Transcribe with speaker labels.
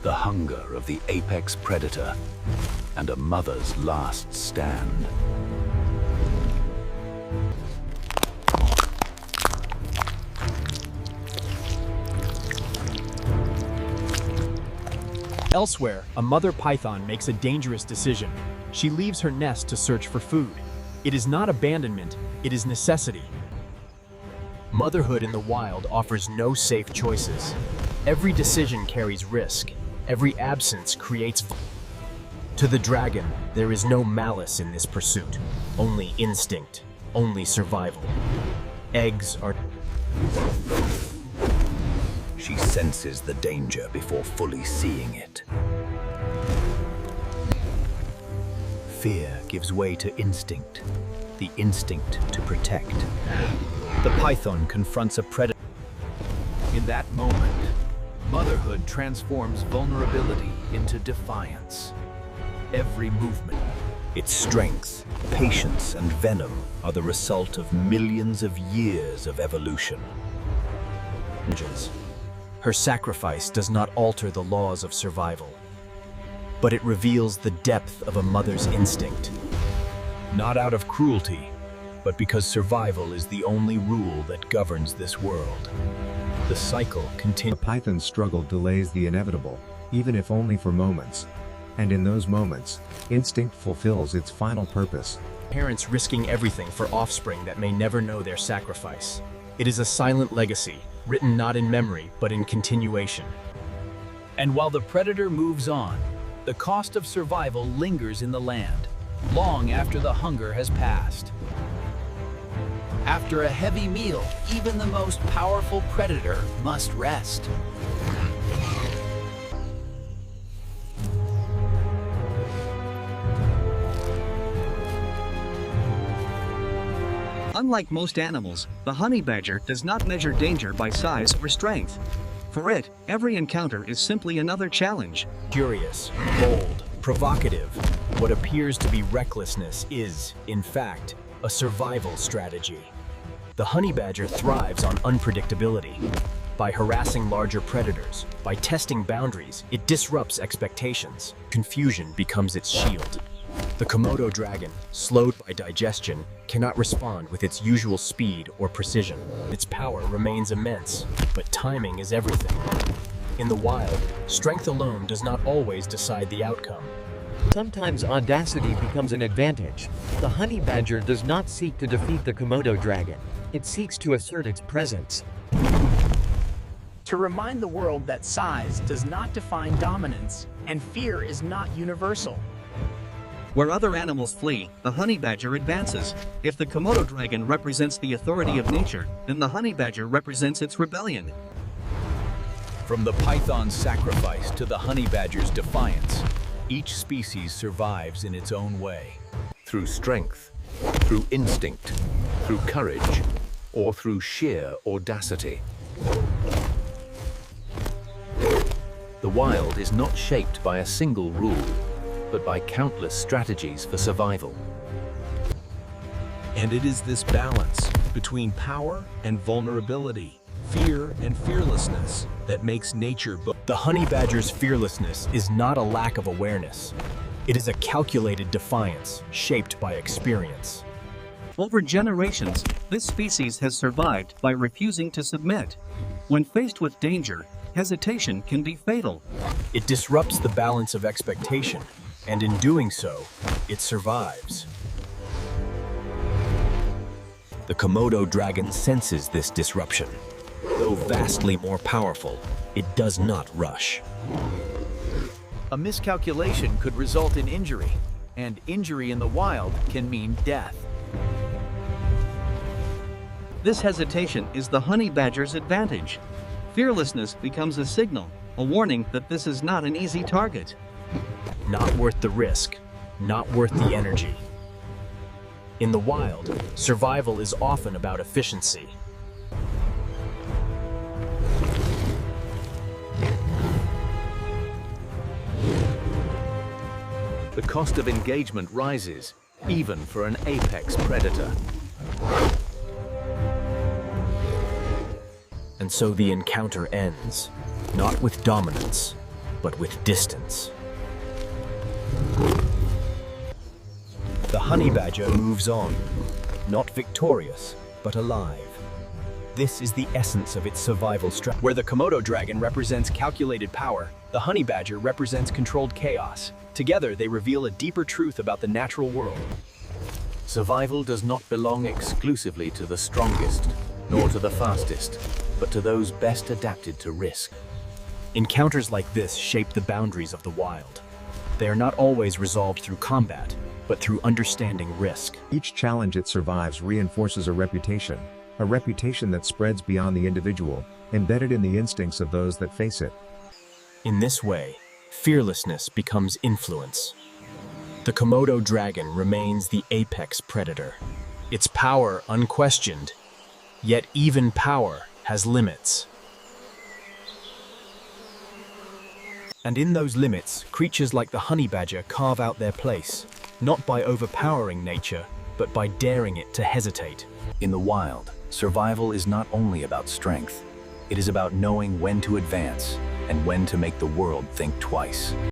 Speaker 1: the hunger of the apex predator, and a mother's last stand.
Speaker 2: Elsewhere, a mother python makes a dangerous decision. She leaves her nest to search for food. It is not abandonment, it is necessity. Motherhood in the wild offers no safe choices. Every decision carries risk. Every absence creates. To the dragon, there is no malice in this pursuit. Only instinct, only survival. Eggs are.
Speaker 1: She senses the danger before fully seeing it. Fear gives way to instinct, the instinct to protect. The python confronts a predator. In that moment, motherhood transforms vulnerability into defiance. Every movement, its strength, patience, and venom are the result of millions of years of evolution.
Speaker 2: Her sacrifice does not alter the laws of survival, but it reveals the depth of a mother's instinct. Not out of cruelty, but because survival is the only rule that governs this world. The cycle continues.
Speaker 3: The python's struggle delays the inevitable, even if only for moments. And in those moments, instinct fulfills its final purpose.
Speaker 2: Parents risking everything for offspring that may never know their sacrifice. It is a silent legacy, written not in memory, but in continuation.
Speaker 1: And while the predator moves on, the cost of survival lingers in the land, long after the hunger has passed. After a heavy meal, even the most powerful predator must rest.
Speaker 4: Unlike most animals, the honey badger does not measure danger by size or strength. For it, every encounter is simply another challenge.
Speaker 2: Curious, bold, provocative, what appears to be recklessness is, in fact, a survival strategy. The honey badger thrives on unpredictability. By harassing larger predators, by testing boundaries, it disrupts expectations. Confusion becomes its shield. The Komodo dragon, slowed by digestion, cannot respond with its usual speed or precision. Its power remains immense, but timing is everything. In the wild, strength alone does not always decide the outcome.
Speaker 5: Sometimes audacity becomes an advantage. The honey badger does not seek to defeat the Komodo dragon. It seeks to assert its presence.
Speaker 6: To remind the world that size does not define dominance, and fear is not universal.
Speaker 4: Where other animals flee, the honey badger advances. If the Komodo dragon represents the authority of nature, then the honey badger represents its rebellion.
Speaker 1: From the python's sacrifice to the honey badger's defiance, each species survives in its own way. Through strength, through instinct, through courage, or through sheer audacity. The wild is not shaped by a single rule, but by countless strategies for survival.
Speaker 7: And it is this balance between power and vulnerability, fear and fearlessness, that makes nature both.
Speaker 2: The honey badger's fearlessness is not a lack of awareness. It is a calculated defiance, shaped by experience.
Speaker 4: Over generations, this species has survived by refusing to submit. When faced with danger, hesitation can be fatal.
Speaker 2: It disrupts the balance of expectation, and in doing so, it survives. The Komodo dragon senses this disruption. Though vastly more powerful, it does not rush.
Speaker 1: A miscalculation could result in injury, and injury in the wild can mean death.
Speaker 4: This hesitation is the honey badger's advantage. Fearlessness becomes a signal, a warning that this is not an easy target.
Speaker 2: Not worth the risk, not worth the energy. In the wild, survival is often about efficiency.
Speaker 1: The cost of engagement rises, even for an apex predator.
Speaker 2: And so the encounter ends, not with dominance, but with distance. The honey badger moves on, not victorious, but alive. This is the essence of its survival strategy. Where the Komodo dragon represents calculated power, the honey badger represents controlled chaos. Together, they reveal a deeper truth about the natural world.
Speaker 1: Survival does not belong exclusively to the strongest, nor to the fastest, but to those best adapted to risk.
Speaker 2: Encounters like this shape the boundaries of the wild. They are not always resolved through combat, but through understanding risk.
Speaker 3: Each challenge it survives reinforces a reputation that spreads beyond the individual, embedded in the instincts of those that face it.
Speaker 2: In this way, fearlessness becomes influence. The Komodo dragon remains the apex predator. Its power unquestioned, yet even power has limits. And in those limits, creatures like the honey badger carve out their place, not by overpowering nature, but by daring it to hesitate.
Speaker 1: In the wild, survival is not only about strength. It is about knowing when to advance and when to make the world think twice.